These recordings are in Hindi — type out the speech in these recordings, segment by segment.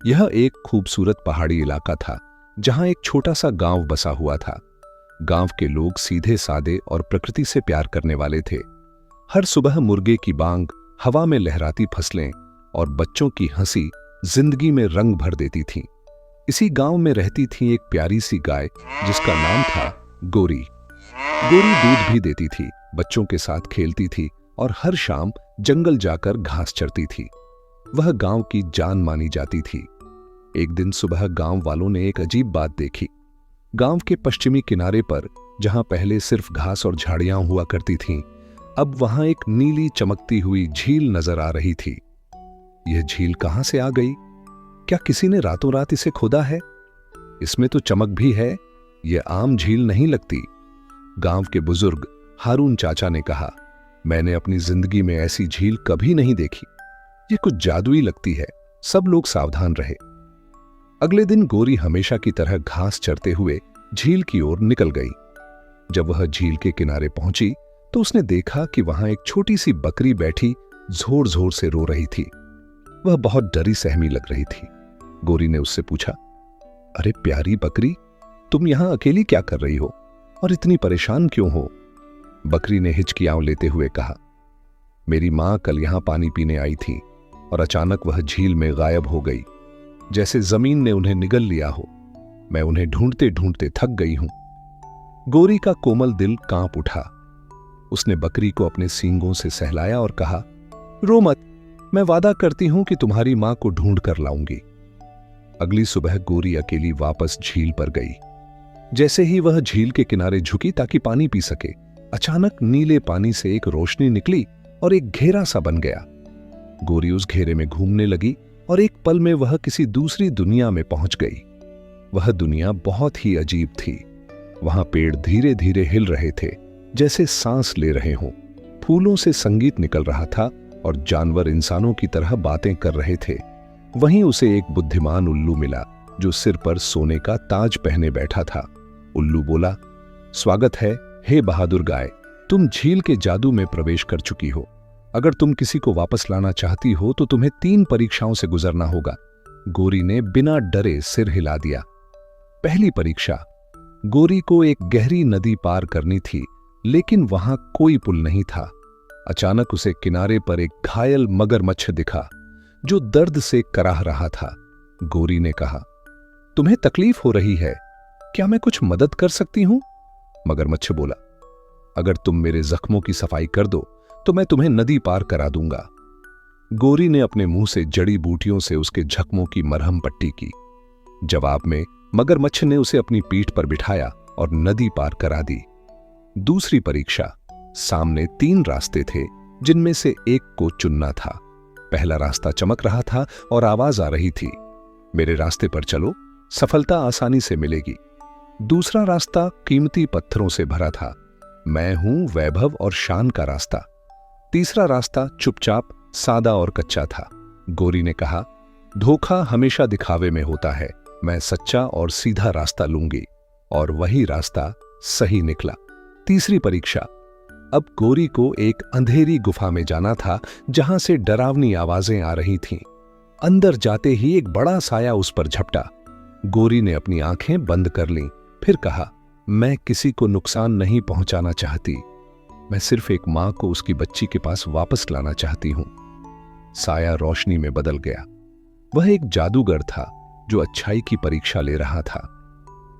यह एक खूबसूरत पहाड़ी इलाका था जहां एक छोटा सा गांव बसा हुआ था। गांव के लोग सीधे सादे और प्रकृति से प्यार करने वाले थे। हर सुबह मुर्गे की बांग, हवा में लहराती फसलें और बच्चों की हंसी जिंदगी में रंग भर देती थी। इसी गांव में रहती थी एक प्यारी सी गाय जिसका नाम था गोरी। गोरी दूध भी देती थी, बच्चों के साथ खेलती थी और हर शाम जंगल जाकर घास चरती थी। वह गांव की जान मानी जाती थी। एक दिन सुबह गांव वालों ने एक अजीब बात देखी। गांव के पश्चिमी किनारे पर, जहां पहले सिर्फ घास और झाड़ियां हुआ करती थीं, अब वहां एक नीली चमकती हुई झील नजर आ रही थी। यह झील कहां से आ गई? क्या किसी ने रातों रात इसे खोदा है? इसमें तो चमक भी है, यह आम झील नहीं लगती। गांव के बुजुर्ग हारून चाचा ने कहा, मैंने अपनी जिंदगी में ऐसी झील कभी नहीं देखी। ये कुछ जादुई लगती है। सब लोग सावधान रहे। अगले दिन गोरी हमेशा की तरह घास चरते हुए झील की ओर निकल गई। जब वह झील के किनारे पहुंची तो उसने देखा कि वहां एक छोटी सी बकरी बैठी जोर जोर से रो रही थी। वह बहुत डरी सहमी लग रही थी। गोरी ने उससे पूछा, अरे प्यारी बकरी, तुम यहां अकेली क्या कर रही हो और इतनी परेशान क्यों हो? बकरी ने हिचकियां लेते हुए कहा, मेरी मां कल यहां पानी पीने आई थी और अचानक वह झील में गायब हो गई, जैसे जमीन ने उन्हें निगल लिया हो। मैं उन्हें ढूंढते ढूंढते थक गई हूं। गोरी का कोमल दिल कांप उठा। उसने बकरी को अपने सींगों से सहलाया और कहा, रो मत, मैं वादा करती हूं कि तुम्हारी मां को ढूंढ कर लाऊंगी। अगली सुबह गोरी अकेली वापस झील पर गई। जैसे ही वह झील के किनारे झुकी ताकि पानी पी सके, अचानक नीले पानी से एक रोशनी निकली और एक घेरा सा बन गया। गोरी उस घेरे में घूमने लगी और एक पल में वह किसी दूसरी दुनिया में पहुंच गई। वह दुनिया बहुत ही अजीब थी। वहां पेड़ धीरे धीरे हिल रहे थे, जैसे सांस ले रहे हों। फूलों से संगीत निकल रहा था और जानवर इंसानों की तरह बातें कर रहे थे। वहीं उसे एक बुद्धिमान उल्लू मिला जो सिर पर सोने का ताज पहने बैठा था। उल्लू बोला, स्वागत है हे बहादुर गाय, तुम झील के जादू में प्रवेश कर चुकी हो। अगर तुम किसी को वापस लाना चाहती हो तो तुम्हें 3 परीक्षाओं से गुजरना होगा। गोरी ने बिना डरे सिर हिला दिया। पहली परीक्षा, गोरी को एक गहरी नदी पार करनी थी, लेकिन वहां कोई पुल नहीं था। अचानक उसे किनारे पर एक घायल मगरमच्छ दिखा जो दर्द से कराह रहा था। गोरी ने कहा, तुम्हें तकलीफ हो रही है, क्या मैं कुछ मदद कर सकती हूं? मगरमच्छ बोला, अगर तुम मेरे जख्मों की सफाई कर दो तो मैं तुम्हें नदी पार करा दूंगा। गोरी ने अपने मुंह से जड़ी बूटियों से उसके जख्मों की मरहम पट्टी की। जवाब में मगरमच्छ ने उसे अपनी पीठ पर बिठाया और नदी पार करा दी। दूसरी परीक्षा, सामने 3 रास्ते थे जिनमें से एक को चुनना था। पहला रास्ता चमक रहा था और आवाज आ रही थी, मेरे रास्ते पर चलो, सफलता आसानी से मिलेगी। दूसरा रास्ता कीमती पत्थरों से भरा था, मैं हूं वैभव और शान का रास्ता। तीसरा रास्ता चुपचाप, सादा और कच्चा था। गोरी ने कहा, धोखा हमेशा दिखावे में होता है, मैं सच्चा और सीधा रास्ता लूंगी। और वही रास्ता सही निकला। तीसरी परीक्षा, अब गोरी को एक अंधेरी गुफा में जाना था जहां से डरावनी आवाजें आ रही थीं। अंदर जाते ही एक बड़ा साया उस पर झपटा। गोरी ने अपनी आंखें बंद कर लीं, फिर कहा, मैं किसी को नुकसान नहीं पहुंचाना चाहती, मैं सिर्फ एक मां को उसकी बच्ची के पास वापस लाना चाहती हूं। साया रोशनी में बदल गया। वह एक जादूगर था जो अच्छाई की परीक्षा ले रहा था।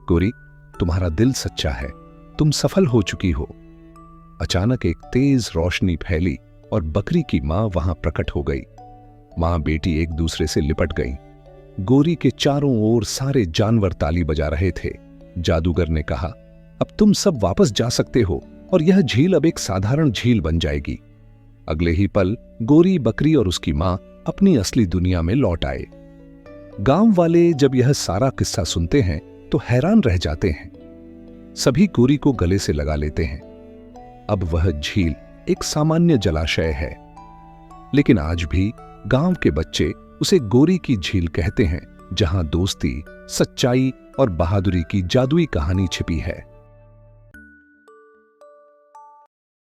गोरी, तुम्हारा दिल सच्चा है, तुम सफल हो चुकी हो। अचानक एक तेज रोशनी फैली और बकरी की मां वहां प्रकट हो गई। मां बेटी एक दूसरे से लिपट गईं। गोरी के चारों ओर सारे जानवर ताली बजा रहे थे। जादूगर ने कहा, अब तुम सब वापस जा सकते हो और यह झील अब एक साधारण झील बन जाएगी। अगले ही पल गोरी, बकरी और उसकी मां अपनी असली दुनिया में लौट आए। गांव वाले जब यह सारा किस्सा सुनते हैं तो हैरान रह जाते हैं। सभी गोरी को गले से लगा लेते हैं। अब वह झील एक सामान्य जलाशय है, लेकिन आज भी गांव के बच्चे उसे गोरी की झील कहते हैं, जहां दोस्ती, सच्चाई और बहादुरी की जादुई कहानी छिपी है।